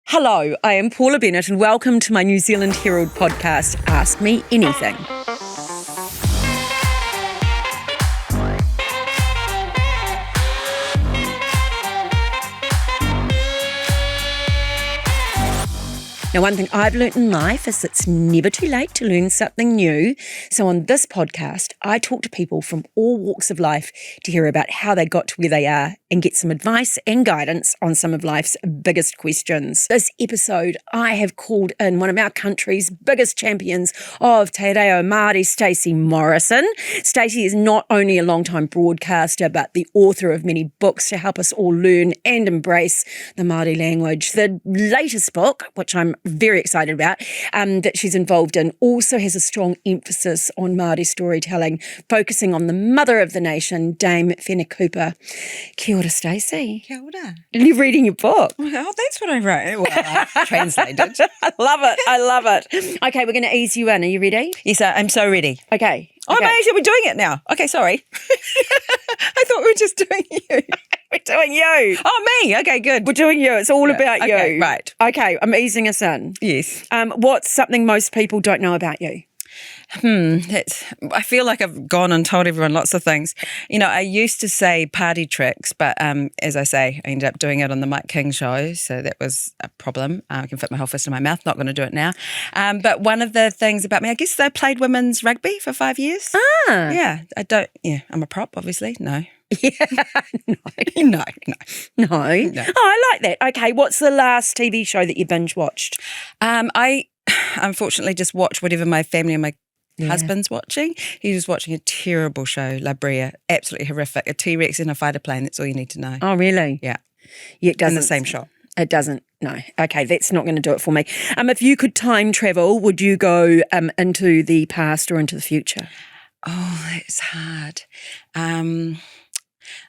Hello, I am Paula Bennett and welcome to my New Zealand Herald podcast, Ask Me Anything. Now, one thing I've learnt in life is it's never too late to learn something new. So on this podcast, I talk to people from all walks of life to hear about how they got to where they are and get some advice and guidance on some of life's biggest questions. This episode, I have called in one of our country's biggest champions of Te Reo Māori, Stacey Morrison. Stacey is not only a long-time broadcaster, but the author of many books to help us all learn and embrace the Māori language. The latest book, which I'm very excited about, that she's involved in, also has a strong emphasis on Māori storytelling, focusing on the mother of the nation, Dame Cooper. Kia ora, Stacey. Kia ora. You're reading your book. Oh, that's what I wrote. Well, I translated. I love it. Okay, we're going to ease you in. Are you ready? Yes, I'm so ready. Okay. Oh, okay. amazing. We're doing it now. Okay, sorry. I thought we were just doing you. We're doing you. Oh, me. Okay, good. We're doing you. It's all about you. Okay, right. Okay, I'm easing us in. Yes. What's something most people don't know about you? I feel like I've gone and told everyone lots of things. You know, I used to say party tricks, but as I say, I ended up doing it on the Mike King show, so that was a problem. I can fit my whole fist in my mouth, not going to do it now. But one of the things about me, I guess I played women's rugby for 5 years. Ah. Yeah, I'm a prop, obviously. No. Yeah. No. No. Oh, I like that. Okay, what's the last TV show that you binge watched? I unfortunately just watch whatever my family and my husband's watching. He was watching a terrible show, La Brea, absolutely horrific. A T-Rex in a fighter plane, that's all you need to know. Oh, really? Yeah. It doesn't. In the same shot. It doesn't, no. Okay, that's not going to do it for me. If you could time travel, would you go into the past or into the future? Oh, that's hard.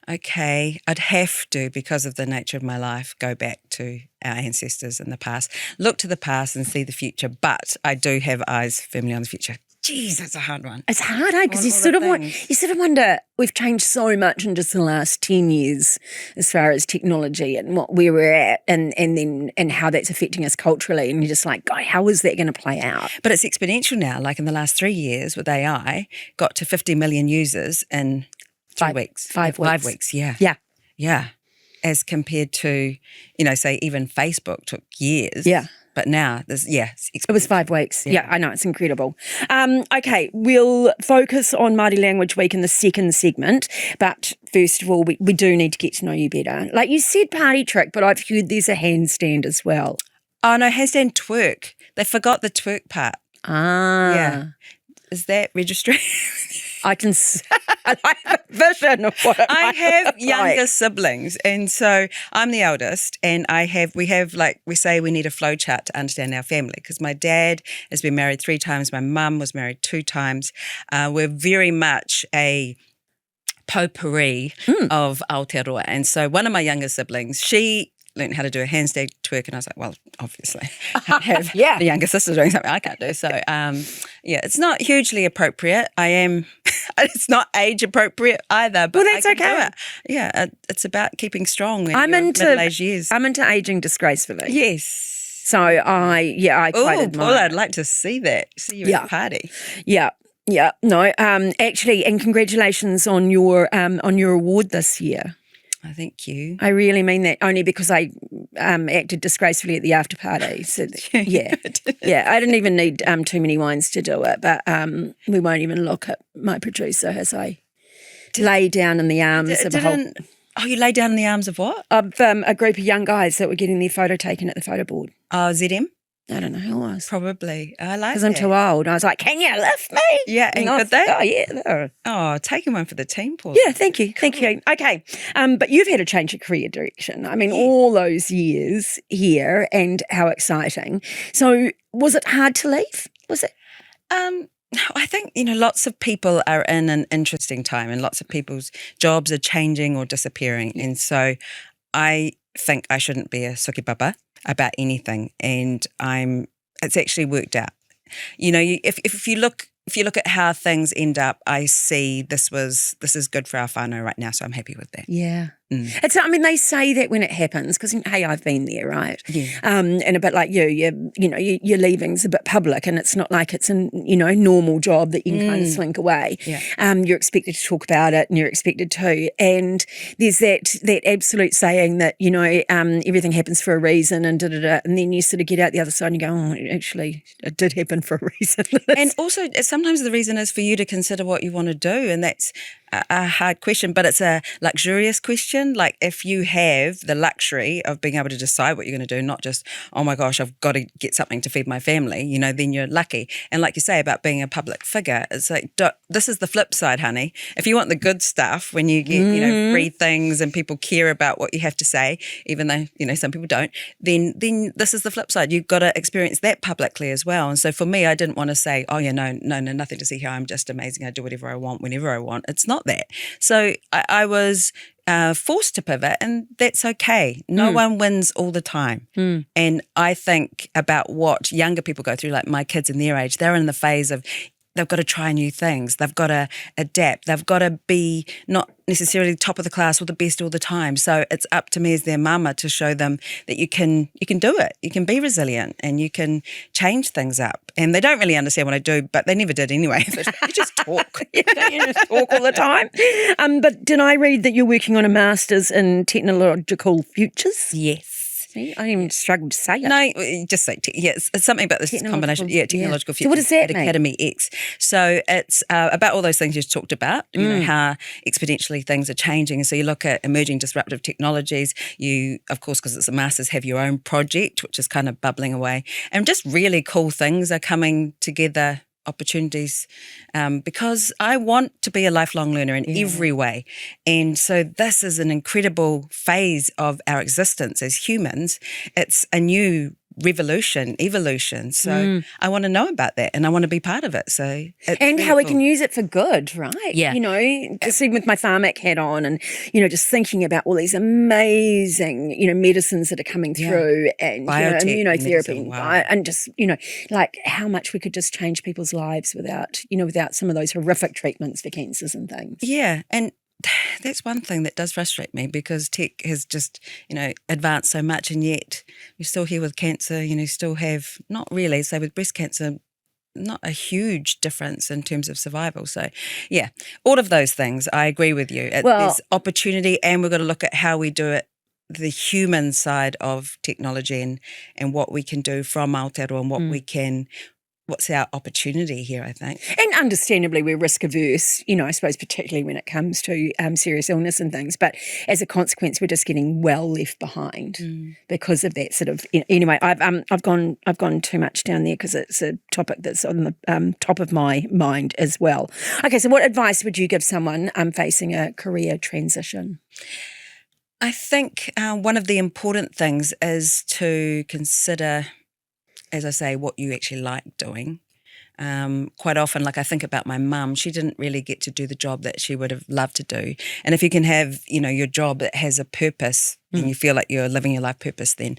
Okay, I'd have to, because of the nature of my life, go back to our ancestors in the past, look to the past and see the future, but I do have eyes firmly on the future. Jeez, that's a hard one. It's hard, because you sort of wonder, we've changed so much in just the last 10 years as far as technology and where we're at and how that's affecting us culturally, and you're just like, God, how is that going to play out? But it's exponential now, like in the last 3 years with AI, got to 50 million users in 3 weeks. 5 weeks. 5 weeks, yeah. Yeah. As compared to, say even Facebook took years. Yeah. But now, it was 5 weeks. Yeah, I know, it's incredible. Okay, we'll focus on Māori Language Week in the second segment, but first of all, we do need to get to know you better. Like you said party trick, but I've heard there's a handstand as well. Oh, no, handstand twerk. They forgot the twerk part. Ah. Yeah. Is that registering? I have a vision of what it I have younger like. siblings, and so I'm the eldest, and we have like we say we need a flow chart to understand our family, because my dad has been married 3 times, my mum was married 2 times. We're very much a potpourri of Aotearoa, and so one of my younger siblings, she learned how to do a handstand twerk, and I was like, well, obviously, I can't have the younger sister doing something I can't do. So, it's not hugely appropriate. It's not age appropriate either. But well, that's okay. Yeah, it's about keeping strong in your middle-aged years. I'm into aging disgracefully. Yes. So I quite admire. Paula, I'd like to see that. See you at a party. Yeah. Yeah. No. Actually, and congratulations on your award this year. Oh, thank you. I really mean that, only because I acted disgracefully at the after party. So yeah, I didn't even need too many wines to do it, but we won't even look at my producer as I lay down in the arms of a whole. Oh, you lay down in the arms of what? Of a group of young guys that were getting their photo taken at the photo board. Oh, ZM? I don't know who it was. Probably. I like that. Because I'm too old. I was like, can you lift me? Yeah, and could they? Oh, yeah. Oh, taking one for the team, Paul. Yeah, thank you. Cool. Thank you. Okay. But you've had a change of career direction. I mean, all those years here, and how exciting. So was it hard to leave? Was it? I think, lots of people are in an interesting time, and lots of people's jobs are changing or disappearing. Yeah. And so I think I shouldn't be a sukipapa about anything, and it's actually worked out. If you look at how things end up, I see this is good for our whānau right now, so I'm happy with that. Yeah. It's, I mean, they say that when it happens, because, hey, I've been there, right? Yeah. And a bit like your leaving's a bit public, and it's not like it's a, normal job that you can kind of slink away. Yeah. You're expected to talk about it, and you're expected to. And there's that absolute saying that, everything happens for a reason, and da-da-da, and then you sort of get out the other side and you go, oh, actually, it did happen for a reason. And also, sometimes the reason is for you to consider what you want to do, and that's a hard question, but it's a luxurious question. Like, if you have the luxury of being able to decide what you're going to do, not just, oh my gosh, I've got to get something to feed my family, then you're lucky. And like you say about being a public figure, it's like, this is the flip side, honey. If you want the good stuff, when you get, free things and people care about what you have to say, even though, some people don't, then this is the flip side. You've got to experience that publicly as well. And so for me, I didn't want to say, oh yeah, no, nothing to see here. I'm just amazing. I do whatever I want, whenever I want. It's not that. So I was forced to pivot, and that's okay. No one wins all the time. And I think about what younger people go through, like my kids in their age, they're in the phase of they've got to try new things. They've got to adapt. They've got to be not necessarily top of the class or the best all the time. So it's up to me as their mama to show them that you can do it. You can be resilient and you can change things up. And they don't really understand what I do, but they never did anyway. You just talk. You just talk all the time. But did I read that you're working on a master's in technological futures? Yes. I didn't even struggle to say it. No, just say it's something about this combination. Yeah, technological futures. So what does that at mean? Academy X. So it's about all those things you talked about, how exponentially things are changing. And so you look at emerging disruptive technologies. You, of course, because it's a master's, have your own project, which is kind of bubbling away. And just really cool things are coming together, opportunities, because I want to be a lifelong learner in every way. And so this is an incredible phase of our existence as humans. It's a new evolution. So I want to know about that and I want to be part of it. So and how we can use it for good, right? Yeah. Just even with my pharmac hat on and, just thinking about all these amazing, medicines that are coming through and, immunotherapy and just, like how much we could just change people's lives without some of those horrific treatments for cancers and things. Yeah. And that's one thing that does frustrate me because tech has just, advanced so much and yet we're still here with cancer, still have, not really, say with breast cancer, not a huge difference in terms of survival. So, yeah, all of those things, I agree with you. There's opportunity and we've got to look at how we do it, the human side of technology and what we can do from Aotearoa and what we can. What's our opportunity here, I think. And understandably, we're risk averse, I suppose, particularly when it comes to serious illness and things. But as a consequence, we're just getting well left behind because of that sort of. Anyway, I've gone too much down there because it's a topic that's on the top of my mind as well. Okay, so what advice would you give someone facing a career transition? I think one of the important things is to consider, as I say, what you actually like doing. Quite often, like I think about my mum, she didn't really get to do the job that she would have loved to do. And if you can have, your job that has a purpose and you feel like you're living your life purpose, then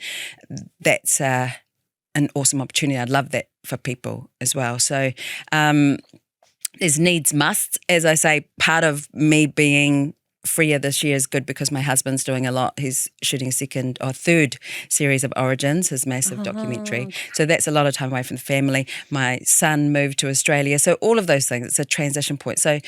that's an awesome opportunity. I'd love that for people as well. So there's needs musts. As I say, part of me being freer this year is good because my husband's doing a lot. He's shooting a third series of Origins, his massive documentary. So that's a lot of time away from the family. My son moved to Australia. So all of those things, it's a transition point. So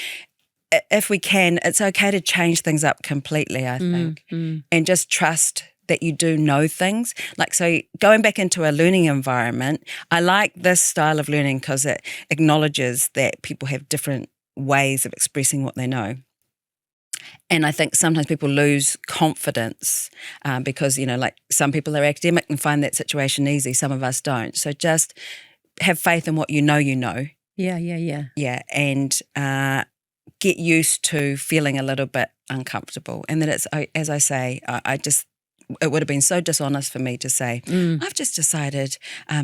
if we can, it's okay to change things up completely, I think, and just trust that you do know things. Like, so going back into a learning environment, I like this style of learning because it acknowledges that people have different ways of expressing what they know. And I think sometimes people lose confidence because, like some people are academic and find that situation easy. Some of us don't. So just have faith in what you know. Yeah. Yeah, and get used to feeling a little bit uncomfortable. And that it's, as I say, it would have been so dishonest for me to say, I've just decided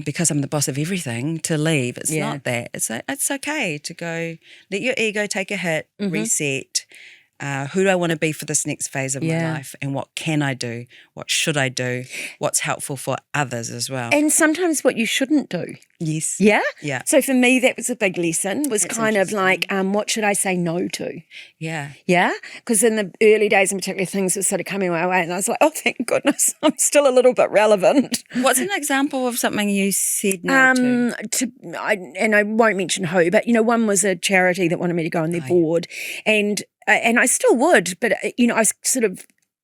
because I'm the boss of everything to leave. It's not that. It's okay to go, let your ego take a hit, reset, who do I want to be for this next phase of my life, and what can I do? What should I do? What's helpful for others as well? And sometimes what you shouldn't do. Yes. Yeah? Yeah. So for me, that was a big lesson, was That's kind of like, what should I say no to? Yeah. Yeah? Because in the early days in particular, things were sort of coming my way and I was like, oh, thank goodness, I'm still a little bit relevant. What's an example of something you said no to? And I won't mention who, but, one was a charity that wanted me to go on their board. And I still would, but,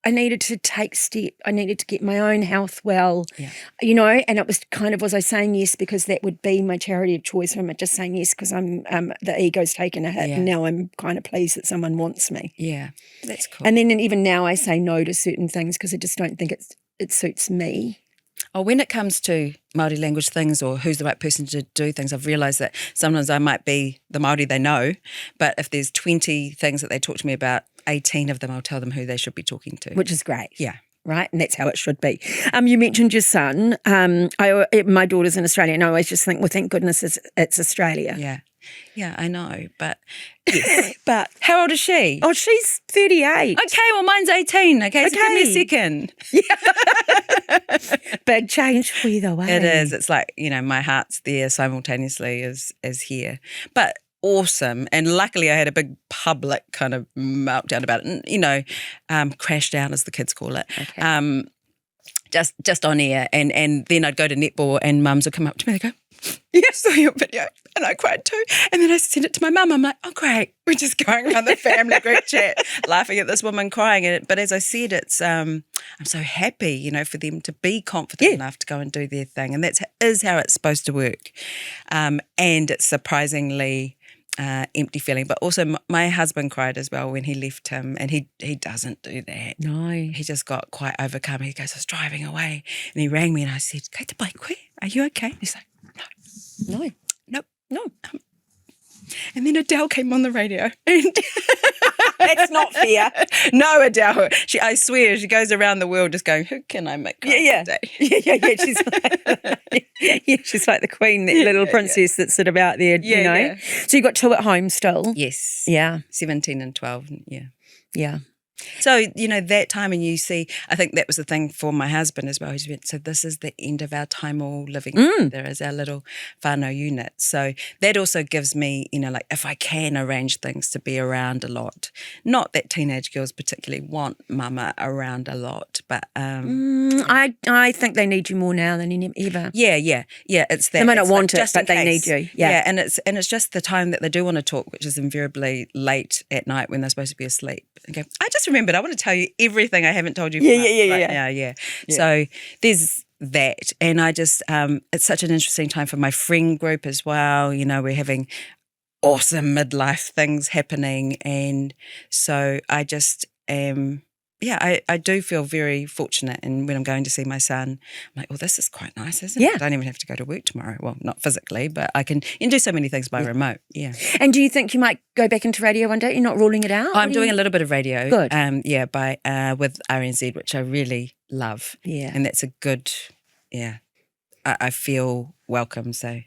I needed to take step. I needed to get my own health well, and it was kind of, was I saying yes because that would be my charity of choice, or am I just saying yes because I'm the ego's taken a hit and now I'm kind of pleased that someone wants me. Yeah, that's cool. And then even now I say no to certain things because I just don't think it suits me. Oh, when it comes to Māori language things or who's the right person to do things, I've realised that sometimes I might be the Māori they know, but if there's 20 things that they talk to me about, 18 of them I'll tell them who they should be talking to. Which is great. Yeah. Right, and that's how it should be. You mentioned your son. My daughter's in Australia, and I always just think, well, thank goodness it's Australia. Yeah. Yeah, I know, but yes. But how old is she? Oh, she's 38. Okay, well, mine's 18. Okay, so give me a second. Big change for you, though, eh? It is. It's like, my heart's there simultaneously as here. But awesome. And luckily I had a big public kind of meltdown about it, and, crash down as the kids call it. Okay. Just on air. And then I'd go to netball and mums would come up to me and they go, yeah, I saw your video. And I cried too. And then I sent it to my mum. I'm like, oh, great. We're just going around the family group chat laughing at this woman crying. But as I said, it's I'm so happy, for them to be confident enough to go and do their thing. And that is how it's supposed to work. And it's surprisingly empty feeling. But also my husband cried as well when he left him, and he doesn't do that. No. He just got quite overcome. He goes, I was driving away. And he rang me and I said, "Kate te pai koe, are you okay?" And he's like, No. And then Adele came on the radio. And that's not fair. No, Adele. I swear, she goes around the world just going, who can I make cry today? Yeah. She's like the queen, that little princess that's sort of out there, Yeah. So you got two at home still? Yes. Yeah. 17 and 12, yeah. Yeah. So, that time, and you see, I think that was the thing for my husband as well. He went, so this is the end of our time all living together as our little whānau unit. So that also gives me, like if I can arrange things to be around a lot. Not that teenage girls particularly want mama around a lot, but I think they need you more now than ever. Yeah. It's that. They might not want like, it, but they need you. Yeah, and it's just the time that they do want to talk, which is invariably late at night when they're supposed to be asleep. And go, I just remembered, I want to tell you everything I haven't told you now. So there's that. And I just, it's such an interesting time for my friend group as well. We're having awesome midlife things happening. And so I just I do feel very fortunate. And when I'm going to see my son, I'm like, well, this is quite nice, isn't it? I don't even have to go to work tomorrow. Well, not physically, but I can do so many things by remote. Yeah. And do you think you might go back into radio one day? You're not ruling it out? Oh, I'm doing a little bit of radio. Good. By with RNZ, which I really love. Yeah. And that's a good, I feel welcome. So,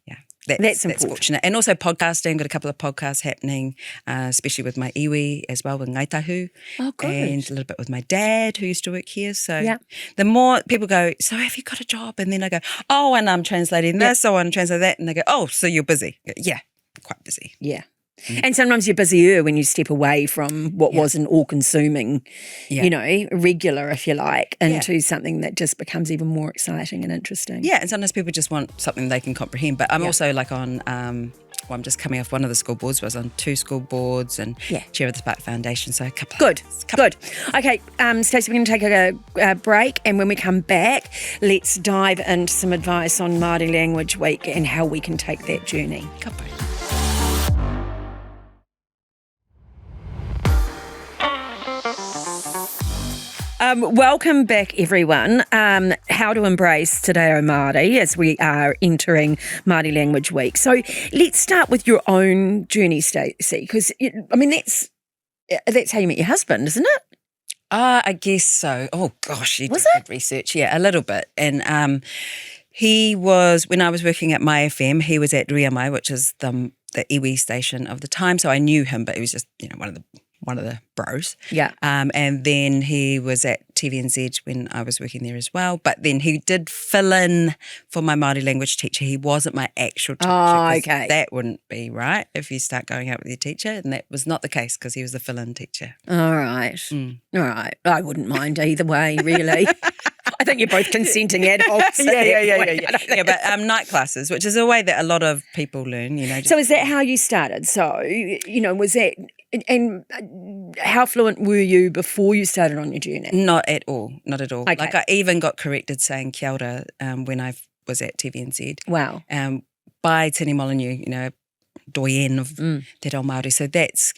yeah. That's fortunate. And also podcasting, got a couple of podcasts happening, especially with my iwi as well, with Ngaitahu. Oh, good. And a little bit with my dad who used to work here. So the more people go, so have you got a job? And then I go, oh, and I'm translating this, oh, and translate that. And they go, oh, so you're busy. I go, yeah, quite busy. Yeah. And sometimes you're busier when you step away from what was an all-consuming, regular, if you like, into something that just becomes even more exciting and interesting. Yeah, and sometimes people just want something they can comprehend. But I'm also like on, I'm just coming off one of the school boards. I was on 2 school boards and chair of the Spark Foundation. So a couple. Good. Okay, Stacey, we're going to take a break, and when we come back, let's dive into some advice on Māori Language Week and how we can take that journey. Kapai. Welcome back, everyone. How to embrace Te Reo Māori as we are entering Māori Language Week. So let's start with your own journey, Stacey, because, that's how you met your husband, isn't it? I guess so. Oh, gosh, you did good research. Yeah, a little bit. And he was, when I was working at My FM, he was at Reo Māori, which is the iwi station of the time. So I knew him, but he was just, one of the one of the bros. Yeah. And then he was at TVNZ when I was working there as well. But then he did fill in for my Māori language teacher. He wasn't my actual teacher. Oh, okay. That wouldn't be right if you start going out with your teacher. And that was not the case because he was the fill-in teacher. All right. All right. I wouldn't mind either way, really. I think you're both consenting adults. Yeah, but night classes, which is a way that a lot of people learn, So is that how you started? So, was that, and how fluent were you before you started on your journey? Not at all. Okay. Like I even got corrected saying kia ora when I was at TVNZ. Wow. By Tini Molyneux, doyen of Te Reo Māori. So that's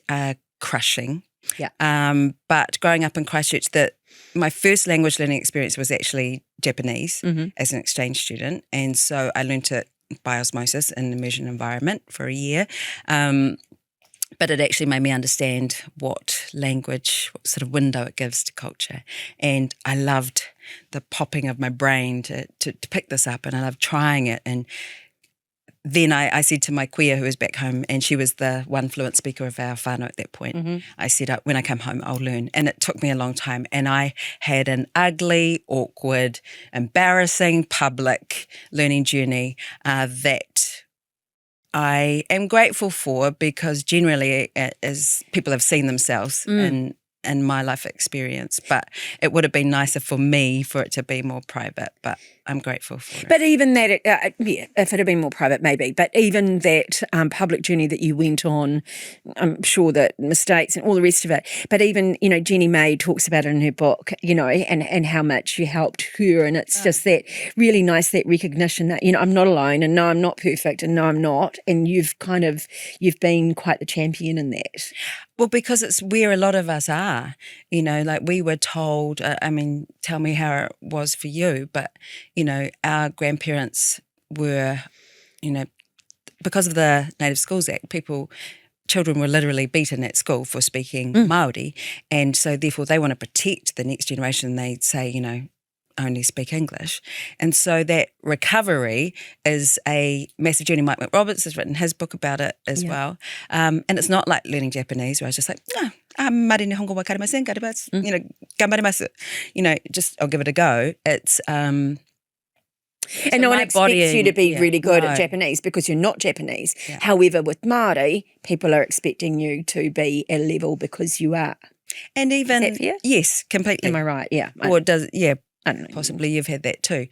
crushing. Yeah. But growing up in Christchurch, my first language learning experience was actually Japanese as an exchange student. And so I learned it by osmosis in an immersion environment for a year. But it actually made me understand what sort of window it gives to culture. And I loved the popping of my brain to pick this up, and I loved trying it. And then I said to my kuia, who was back home, and she was the one fluent speaker of our whānau at that point, I said, when I come home, I'll learn. And it took me a long time. And I had an ugly, awkward, embarrassing public learning journey that I am grateful for, because generally as people have seen themselves in my life experience. But it would have been nicer for me for it to be more private, but I'm grateful for it. But even that, if it had been more private, maybe, but even that public journey that you went on, I'm sure that mistakes and all the rest of it, but even, Jenny May talks about it in her book, and how much you helped her, and it's just that really nice, that recognition that, I'm not alone, and no, I'm not perfect, and no, I'm not, and you've been quite the champion in that. Well, because it's where a lot of us are, like we were told, tell me how it was for you, but, our grandparents were, because of the Native Schools Act, children were literally beaten at school for speaking Māori, and so therefore they want to protect the next generation. They say, only speak English. And so that recovery is a massive journey. Mike McRoberts has written his book about it as well. And it's not like learning Japanese, where I was just like, Māori nihongo wa karemasen, gambarimasu, just I'll give it a go. It's and no one expects you to be really good at Japanese, because you're not Japanese. Yeah. However, with Māori, people are expecting you to be at a level because you are. And even, is that fair? Yes, completely. Am I right? Yeah. Or does, I don't know. Possibly you've had that too.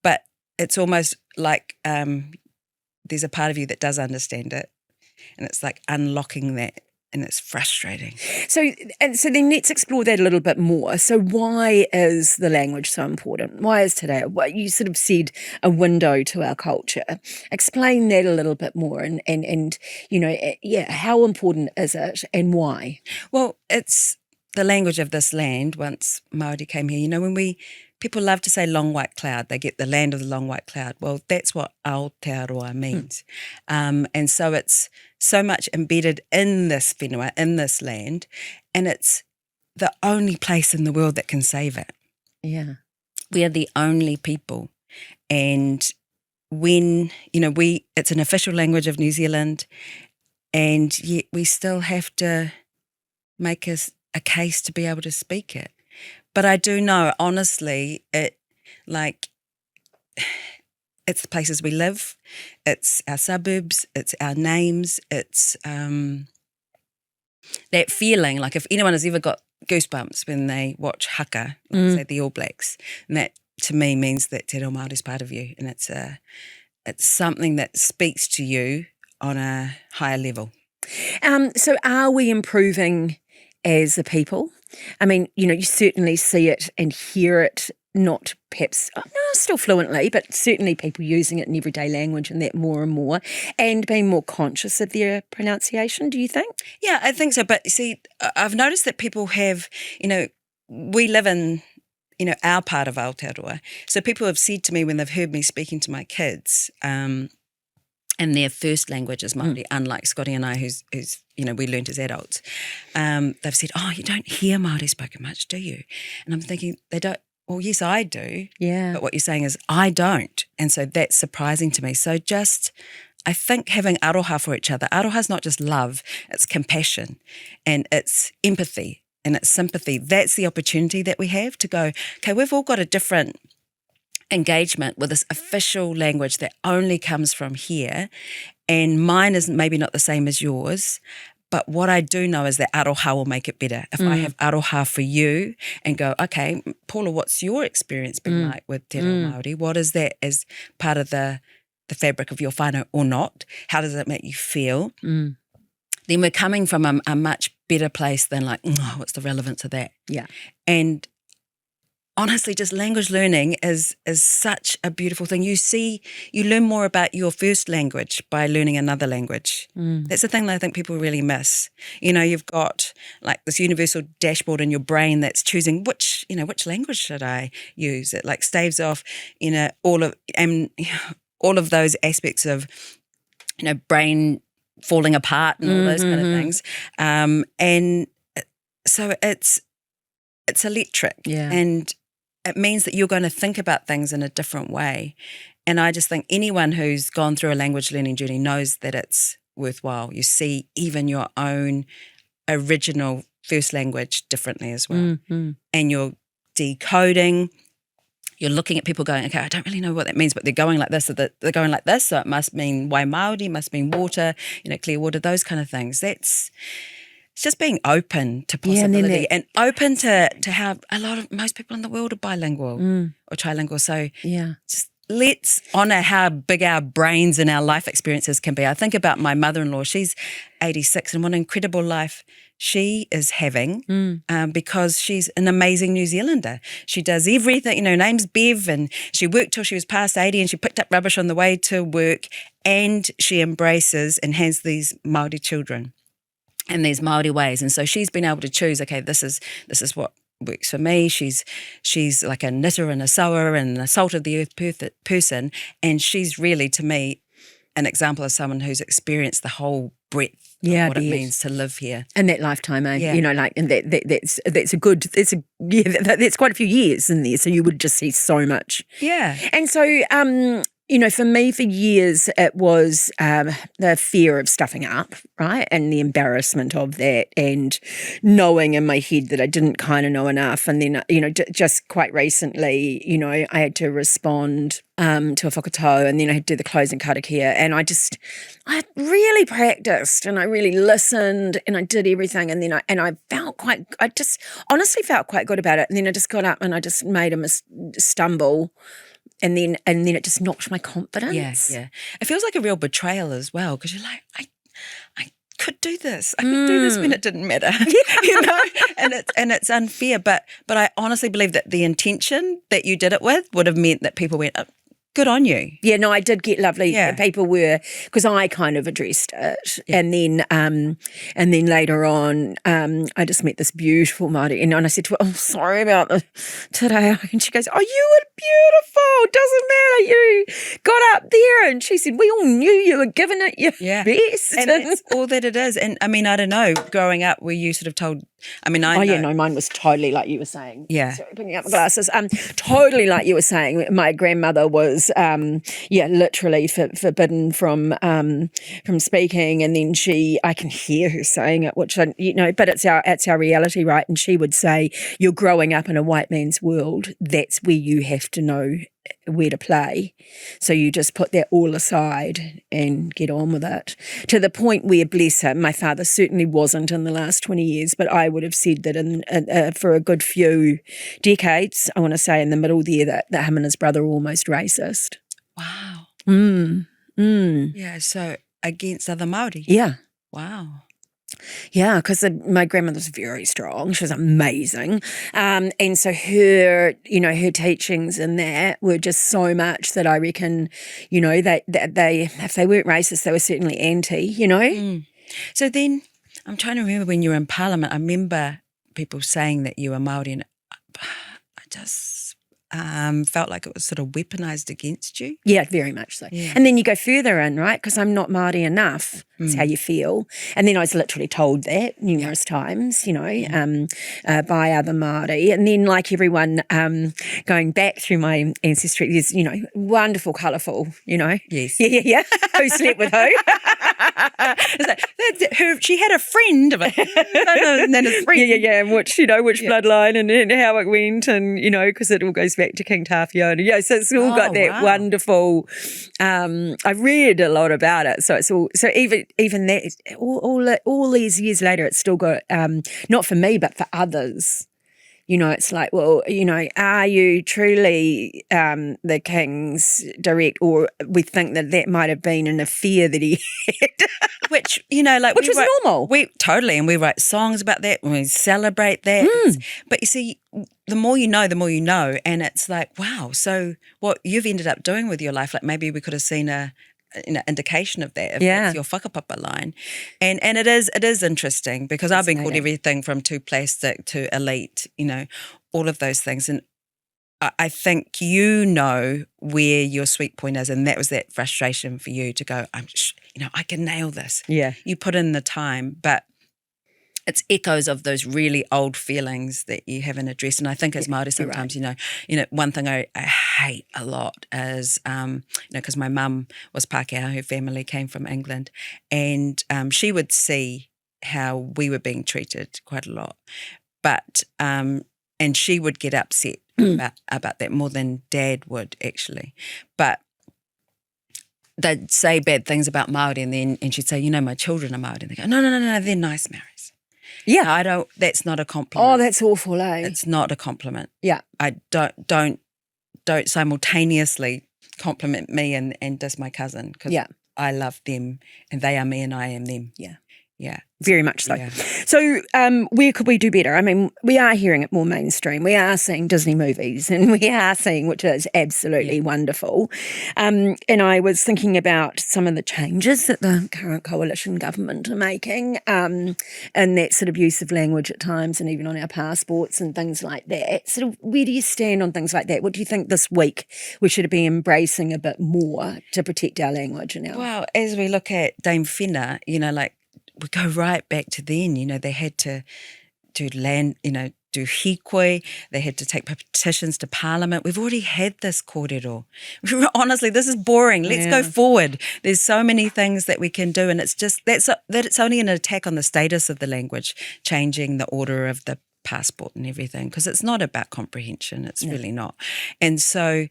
But it's almost like there's a part of you that does understand it, and it's like unlocking that, and it's frustrating. So then let's explore that a little bit more. So why is the language so important? Why is today? You sort of said a window to our culture. Explain that a little bit more, and how important is it and why? Well, it's the language of this land. Once Māori came here, when people love to say long white cloud, they get the land of the long white cloud. Well, that's what Aotearoa means. And so it's so much embedded in this whenua, in this land, and it's the only place in the world that can save it. Yeah. We are the only people. And when, it's an official language of New Zealand, and yet we still have to make a case to be able to speak it. But I do know, honestly, it's the places we live, it's our suburbs, it's our names, it's that feeling, like if anyone has ever got goosebumps when they watch haka, say the All Blacks, and that to me means that Te Reo Māori is part of you, and it's something that speaks to you on a higher level. So are we improving as a people? I mean, you certainly see it and hear it, not perhaps, still fluently, but certainly people using it in everyday language and that more and more, and being more conscious of their pronunciation, do you think? Yeah, I think so. But see, I've noticed that people have, we live in, our part of Aotearoa. So people have said to me when they've heard me speaking to my kids, and their first language is Māori, unlike Scotty and I, who's we learnt as adults. They've said, you don't hear Māori spoken much, do you? And I'm thinking, they don't. Well, yes, I do. Yeah. But what you're saying is, I don't. And so that's surprising to me. So just I think having aroha for each other, aroha is not just love, it's compassion and it's empathy and it's sympathy. That's the opportunity that we have to go, okay, we've all got a different engagement with this official language that only comes from here, and mine is maybe not the same as yours. But what I do know is that aroha will make it better. If I have aroha for you and go, okay, Paula, what's your experience been like with Te Reo Māori? What is that as part of the fabric of your whānau or not? How does it make you feel? Then we're coming from a much better place than like, oh, what's the relevance of that? Yeah. And honestly, just language learning is such a beautiful thing. You learn more about your first language by learning another language. That's the thing that I think people really miss. You've got like this universal dashboard in your brain that's choosing which language should I use. It like staves off, all of those aspects of, brain falling apart and all those kind of things. And so it's electric. Yeah. And it means that you're going to think about things in a different way. And I just think anyone who's gone through a language learning journey knows that it's worthwhile. You see even your own original first language differently as well. And you're decoding, you're looking at people going, okay, I don't really know what that means, but they're going like this, or they're going like this, so it must mean wai Māori, must mean water, clear water, those kind of things. It's just being open to possibility and open to how most people in the world are bilingual or trilingual. So just let's honour how big our brains and our life experiences can be. I think about my mother-in-law. She's 86 and what an incredible life she is having because she's an amazing New Zealander. She does everything, name's Bev, and she worked till she was past 80 and she picked up rubbish on the way to work, and she embraces and has these Māori children and these Māori ways. And so she's been able to choose, okay, this is what works for me. She's like a knitter and a sewer and a salt of the earth person. And she's really, to me, an example of someone who's experienced the whole breadth of what it means to live here. And that lifetime, Yeah. And that's quite a few years in there. So you would just see so much. Yeah. And so, for me, for years, it was the fear of stuffing up, right? And the embarrassment of that, and knowing in my head that I didn't kind of know enough. And then, just quite recently, I had to respond to a whakatau, and then I had to do the closing karakia. And I really practiced, and I really listened, and I did everything. And then I just honestly felt quite good about it. And then I just got up and I just made a stumble. And then it just knocked my confidence. Yeah. It feels like a real betrayal as well, because you're like, I could do this. I could do this when it didn't matter. And it's unfair. But I honestly believe that the intention that you did it with would have meant that people went, oh, good on you. Yeah, no, I did get lovely. Yeah. People were, because I kind of addressed it. Yeah. And then later on, I just met this beautiful Māori, and I said to her, oh, sorry about today. And she goes, oh, you were beautiful. Doesn't matter. You got up there. And she said, we all knew you were giving it your best. And that's all that it is. And I mean, I don't know, growing up, were you sort of told, mine was totally like you were saying. Yeah. Sorry, picking up my glasses. Totally like you were saying. My grandmother was, literally forbidden from speaking, and then I can hear her saying it, which but it's our reality, right? And she would say, "You're growing up in a white man's world. That's where you have to know where to play. So you just put that all aside and get on with it." To the point where, bless him, my father certainly wasn't in the last 20 years, but I would have said that for a good few decades, I want to say in the middle there, that him and his brother were almost racist. Wow. Mm. Yeah, so against other Māori? Yeah. Wow. Yeah, because my grandmother was very strong. She was amazing. And so her teachings in that were just so much that I reckon, they if they weren't racist, they were certainly anti, So then I'm trying to remember when you were in Parliament, I remember people saying that you were Māori, and felt like it was sort of weaponized against you. Yeah, very much so. Yeah. And then you go further in, right? Because I'm not Māori enough. That's how you feel. And then I was literally told that numerous times, by other Māori. And then like everyone going back through my ancestry, there's, wonderful, colourful, Yes. Yeah. Who slept with who? She had a friend of it. And then a friend. Yeah. And which bloodline and how it went and, because it all goes back to King Tawhiona. So it's all got that wonderful, I read a lot about it. So it's all, so even that, all these years later, it's still got, not for me, but for others. It's like, well, are you truly the king's direct, or we think that might have been an affair that he had. Which, which was normal. Totally, and we write songs about that, and we celebrate that. But you see, the more you know, and it's like, wow, so what you've ended up doing with your life, like maybe we could have seen a indication of that if it's your whakapapa line. And it is interesting because I've been called everything from too plastic to elite, all of those things. And I think where your sweet point is, and that was that frustration for you to go, I can nail this. Yeah. You put in the time, but it's echoes of those really old feelings that you haven't addressed. And I think as Māori sometimes, one thing I hate a lot is, because my mum was Pākehā, her family came from England, and she would see how we were being treated quite a lot. But, and she would get upset about that more than Dad would actually. But they'd say bad things about Māori and she'd say, my children are Māori. And they go, no, they're nice Maoris. Yeah. That's not a compliment. Oh, that's awful, eh? It's not a compliment. Yeah. I don't simultaneously compliment me and diss my cousin because I love them and they are me and I am them. Yeah. Yeah. Very much so. Yeah. So where could we do better? I mean, we are hearing it more mainstream. We are seeing Disney movies and we are seeing, which is absolutely wonderful. And I was thinking about some of the changes that the current coalition government are making and that sort of use of language at times and even on our passports and things like that. Sort of where do you stand on things like that? What do you think this week we should be embracing a bit more to protect our language? Well, as we look at Dame Whina, we go right back to then, they had to do land, do hikoi, they had to take petitions to Parliament. We've already had this kōrero. Honestly, this is boring. Let's go forward. There's so many things that we can do, and it's just that it's only an attack on the status of the language, changing the order of the passport and everything, because it's not about comprehension. It's really not. And so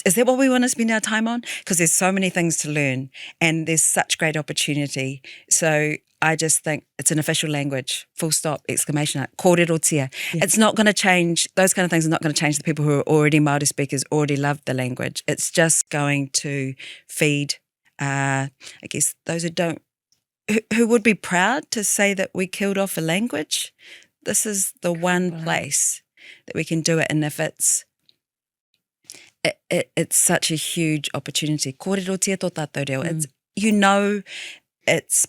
is that what we want to spend our time on? Because there's so many things to learn and there's such great opportunity. So I just think it's an official language, full stop, exclamation mark, kōrero. It's not going to change, those kind of things are not going to change the people who are already Māori speakers, already love the language. It's just going to feed, I guess, those who would be proud to say that we killed off a language. This is the one place that we can do it. And if it's such a huge opportunity. Kōrero tia tō tātou reo. It's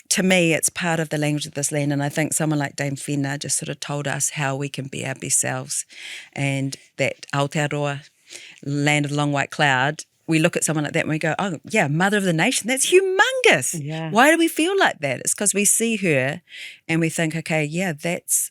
to me, it's part of the language of this land. And I think someone like Dame Whina just sort of told us how we can be our best selves. And that Aotearoa, land of the long white cloud, we look at someone like that and we go, oh, yeah, mother of the nation, that's humongous. Yeah. Why do we feel like that? It's because we see her and we think, okay,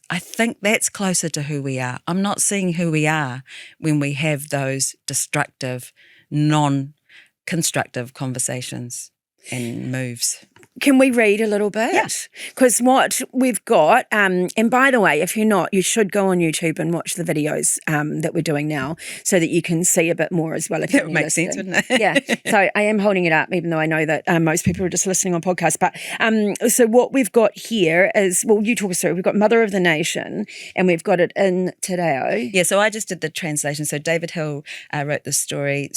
I think that's closer to who we are. I'm not seeing who we are when we have those destructive, non-constructive conversations and moves. Can we read a little bit? Yeah. Because what we've got, and by the way, if you're not, you should go on YouTube and watch the videos that we're doing now so that you can see a bit more as well. If that would make sense, wouldn't it? Yeah. So I am holding it up, even though I know that most people are just listening on podcasts. But so what we've got here is, well, you talk us through. We've got Mother of the Nation and we've got it in Te Reo. Yeah, so I just did the translation. So David Hill wrote the story.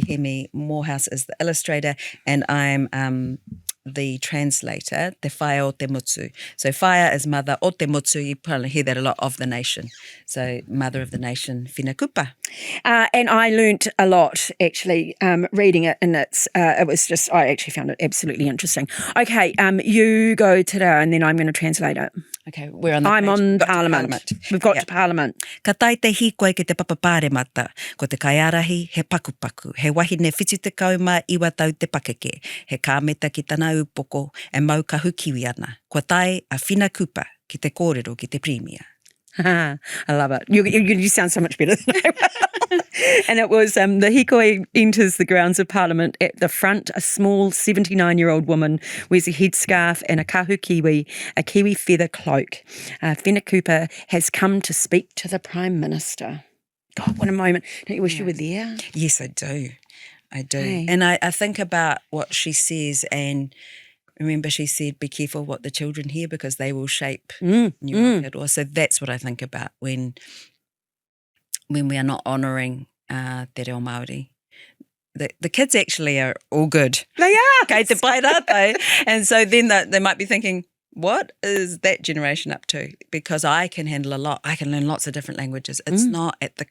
Hemi Morehouse is the illustrator, and I'm the translator, te whae o te motu. So whae is mother, o te motu, you probably hear that a lot, of the nation. So mother of the nation, whina kupa. And I learnt a lot, actually, reading it, and it was just, I actually found it absolutely interesting. Okay, you go te rā, and then I'm going to translate it. Okay, we're on the I'm page. on We've got to Parliament. We've got to Parliament. Ka tai te hikoi ke te papapare mata, ko te kaiarahi he pakupaku, he wahine whitu te kauma iwa tau te pakeke, he kāmeta ki tana upoko, e mau ka hukiwi ana, ko tai a whina kupa ki te kōrero ki te premier. I love it. You sound so much better than I will. And it was the hikoi enters the grounds of Parliament. At the front, a small 79-year-old woman wears a headscarf and a kahu kiwi, a kiwi feather cloak. Whina kupa has come to speak to the Prime Minister. God, what a moment. Don't you wish you were there? Yes, I do. I do. Hey. And I think about what she says, and remember she said, be careful what the children hear because they will shape New Aotearoa. So that's what I think about when we are not honouring te reo Māori. The kids actually are all good. They are. Kei te pai rātai. And so then they might be thinking, what is that generation up to? Because I can handle a lot. I can learn lots of different languages. It's not at the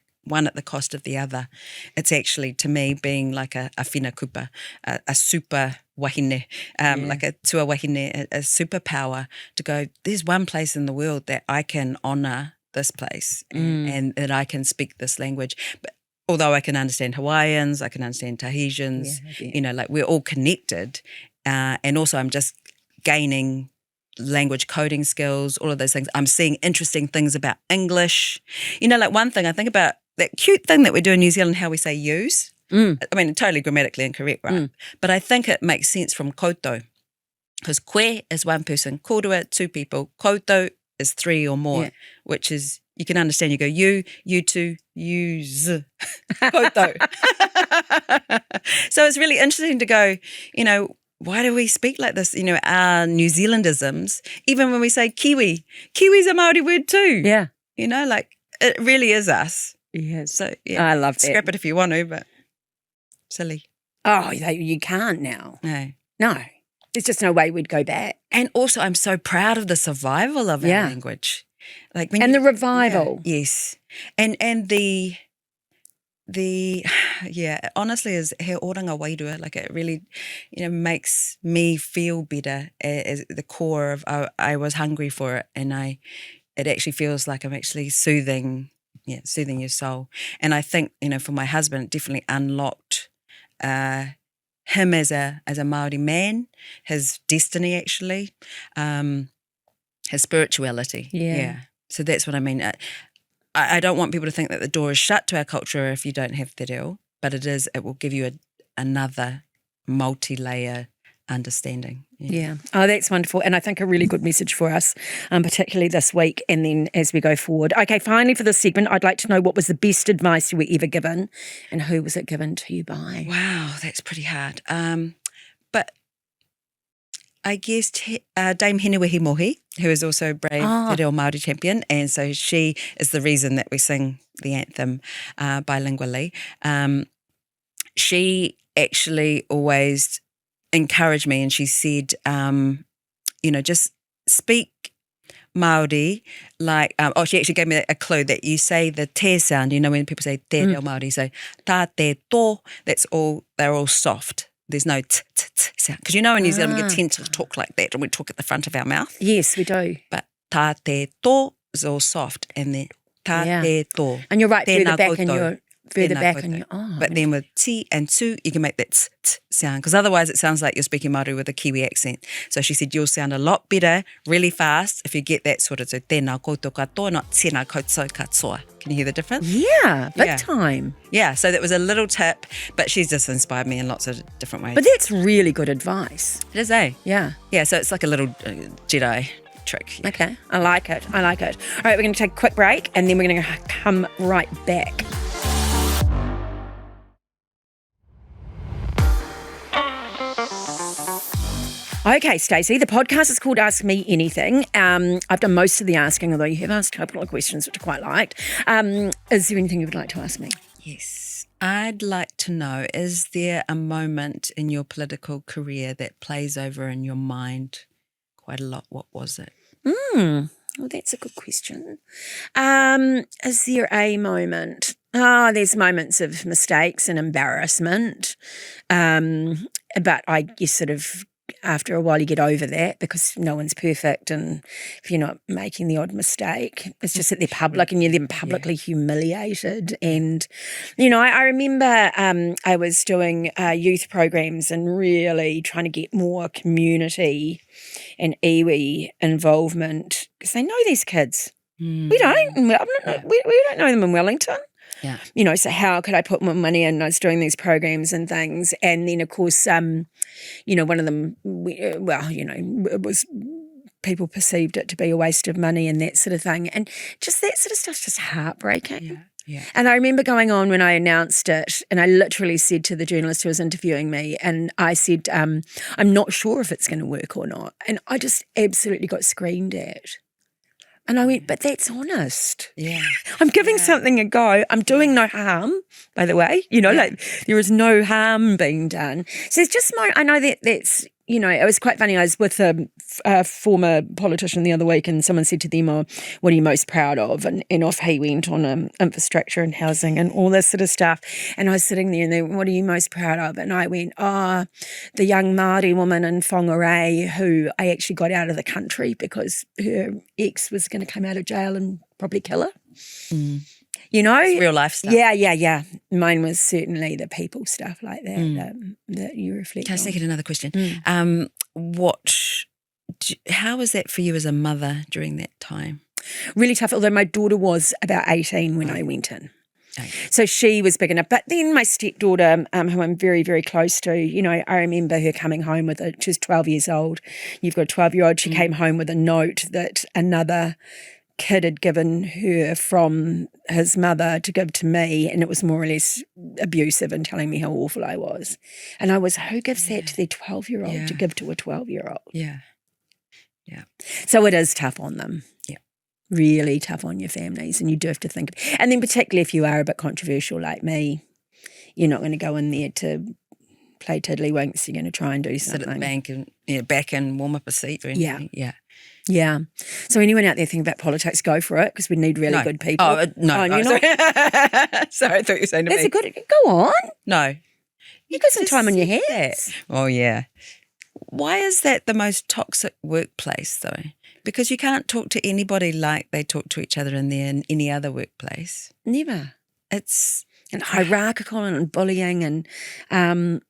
cost of the other. It's actually, to me, being like a whina kupa, a super wahine, like a tua wahine, a superpower to go, there's one place in the world that I can honour this place and that I can speak this language. But although I can understand Hawaiians, I can understand Tahitians, like we're all connected. And also I'm just gaining language coding skills, all of those things. I'm seeing interesting things about English. Like one thing I think about, that cute thing that we do in New Zealand, how we say use. I mean, totally grammatically incorrect, right? But I think it makes sense from koutou. Because koe is one person, korua, two people, koutou is three or more, which is, you can understand, you go you two, use, koutou. So it's really interesting to go, why do we speak like this? Our New Zealandisms, even when we say Kiwi, Kiwi's a Māori word too. Yeah. Like it really is us. Yeah. So I love that. Scrap it if you want to, but silly. Oh, you can't now. No. There's just no way we'd go back. And also I'm so proud of the survival of our language. Like the revival. Yes. And the honestly is he oranga wairua, like it really makes me feel better as the core of I was hungry for it, and it actually feels like I'm actually soothing your soul. And I think for my husband it definitely unlocked him as a Māori man, his destiny actually, his spirituality. So that's what I mean. I don't want people to think that the door is shut to our culture if you don't have te reo, but it will give you another multi-layer understanding. Yeah. Oh, that's wonderful. And I think a really good message for us, particularly this week and then as we go forward. Okay, finally for this segment, I'd like to know what was the best advice you were ever given and who was it given to you by? Wow, that's pretty hard. But I guess Dame Henewehi Mohi, who is also Brave Te Reo Māori champion, and so she is the reason that we sing the anthem bilingually. She actually always encouraged me, and she said, just speak Māori like, she actually gave me a clue that you say the te sound, when people say te reo Māori, so tā te tō, they're all soft. There's no t sound. Because in New Zealand we tend to talk like that and we talk at the front of our mouth. Yes, we do. But tā te tō is all soft, and then tā te tō. And you're right, further back koutou. and you're further back and you're, But then with ti and tu, you can make that t sound, because otherwise it sounds like you're speaking Māori with a Kiwi accent. So she said you'll sound a lot better, really fast, if you get that sort of, so tēnā koutou katoa, not tēnā koutou katoa. Can you hear the difference? Yeah, big time. Yeah, so that was a little tip, but she's just inspired me in lots of different ways. But that's really good advice. It is, eh? Yeah. Yeah, so it's like a little Jedi trick. Yeah. Okay, I like it. All right, we're going to take a quick break and then we're going to come right back. Okay, Stacey, the podcast is called Ask Me Anything. I've done most of the asking, although you have asked a couple of questions, which I quite liked. Is there anything you would like to ask me? Yes. I'd like to know, is there a moment in your political career that plays over in your mind quite a lot? What was it? Well, that's a good question. Is there a moment? There's moments of mistakes and embarrassment. But I guess sort of after a while you get over that because no one's perfect, and if you're not making the odd mistake, it's just that they're public and you're then publicly humiliated. And, I remember I was doing youth programs and really trying to get more community and iwi involvement because they know these kids. We don't. We don't know them in Wellington. Yeah. So how could I put more money in? I was doing these programs and things. And then, of course, one of them, it was people perceived it to be a waste of money and that sort of thing. And just that sort of stuff's just heartbreaking. Yeah. Yeah. And I remember going on when I announced it, and I literally said to the journalist who was interviewing me, and I said, I'm not sure if it's going to work or not. And I just absolutely got screamed at. And I went, but that's honest. Yeah. I'm giving something a go. I'm doing no harm, by the way. Like there is no harm being done. So it's just I know that's, it was quite funny. I was with a former politician the other week and someone said to them, what are you most proud of? And off he went on infrastructure and housing and all this sort of stuff. And I was sitting there and they went, what are you most proud of? And I went, the young Māori woman in Whangarei who I actually got out of the country because her ex was going to come out of jail and probably kill her. Mm. It's real life stuff. Yeah. Mine was certainly the people stuff like that that you reflect Can I on. sneak in another question? How was that for you as a mother during that time? Really tough, although my daughter was about 18 when I went in. Okay. So she was big enough. But then my stepdaughter, who I'm very, very close to, I remember her coming home with she was 12 years old. You've got a 12-year-old. She came home with a note that another kid had given her from his mother to give to me, and it was more or less abusive and telling me how awful I was. And I was, who gives that to their 12-year-old to give to a 12-year-old? Yeah. So it is tough on them. Yeah. Really tough on your families, and you do have to think. And then particularly if you are a bit controversial like me, you're not going to go in there to play tiddlywinks. You're going to try and do something. Sit at the bank and back and warm up a seat or anything. Yeah. So anyone out there thinking about politics, go for it because we need really good people. No. You're Sorry. not? Sorry, I thought you were saying to That's me. a good. Go on. No. You got some time on your hands. Oh, yeah. Why is that the most toxic workplace, though? Because you can't talk to anybody like they talk to each other in any other workplace. Never. It's hierarchical and bullying and, and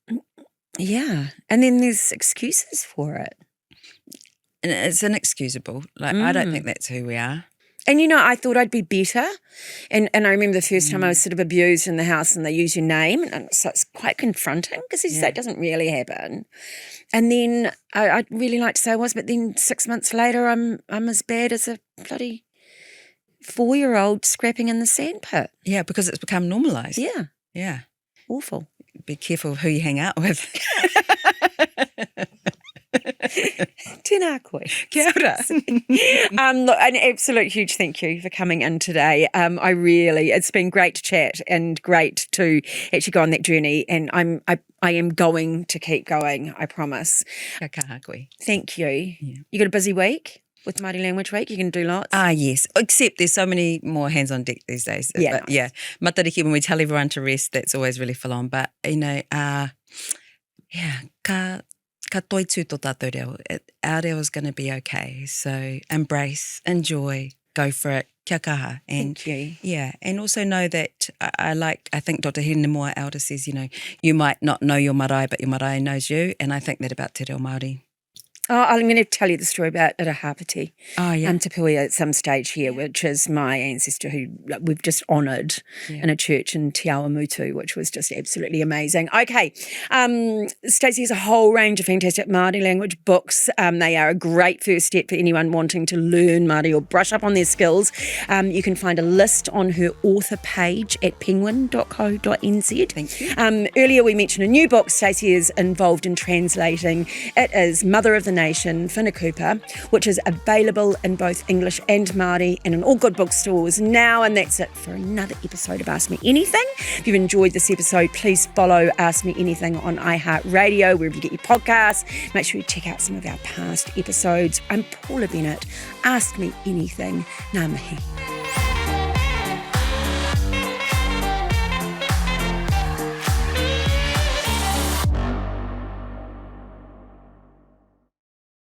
then there's excuses for it. And it's inexcusable. I don't think that's who we are. And, I thought I'd be better. And I remember the first time I was sort of abused in the house and they use your name. And so it's quite confronting because that doesn't really happen. And then I'd really like to say I was, but then 6 months later I'm as bad as a bloody 4-year-old scrapping in the sandpit. Yeah, because it's become normalised. Yeah. Yeah. Awful. Be careful who you hang out with. Tēnā koe. Kia ora. Look, an absolute huge thank you for coming in today. It's been great to chat and great to actually go on that journey. And I am going to keep going, I promise. Kia kaha koe. Thank you. Yeah. You got a busy week with Māori Language Week? You can do lots? Yes. Except there's so many more hands on deck these days. Yeah. But matariki, when we tell everyone to rest, that's always really full on. But, ka toi tū tō tātou reo. Our reo is going to be okay. So embrace, enjoy, go for it. Kia kaha. And, thank you. Yeah. And also know that I think Dr. Hinemoa Elder says, you might not know your marae, but your marae knows you. And I think that about Te Reo Māori. I'm going to tell you the story about Irahapati. Oh, yeah. Te Pui at some stage here, which is my ancestor who we've just honoured in a church in Te Awamutu, which was just absolutely amazing. Okay, Stacey has a whole range of fantastic Māori language books. They are a great first step for anyone wanting to learn Māori or brush up on their skills. You can find a list on her author page at penguin.co.nz. Thank you. Earlier we mentioned a new book Stacey is involved in translating. It is Mother of the Nation, Whanakūpa, which is available in both English and Māori and in all good bookstores now. And that's it for another episode of Ask Me Anything. If you've enjoyed this episode, please follow Ask Me Anything on iHeartRadio, wherever you get your podcasts. Make sure you check out some of our past episodes. I'm Paula Bennett. Ask Me Anything. Ngā mihi.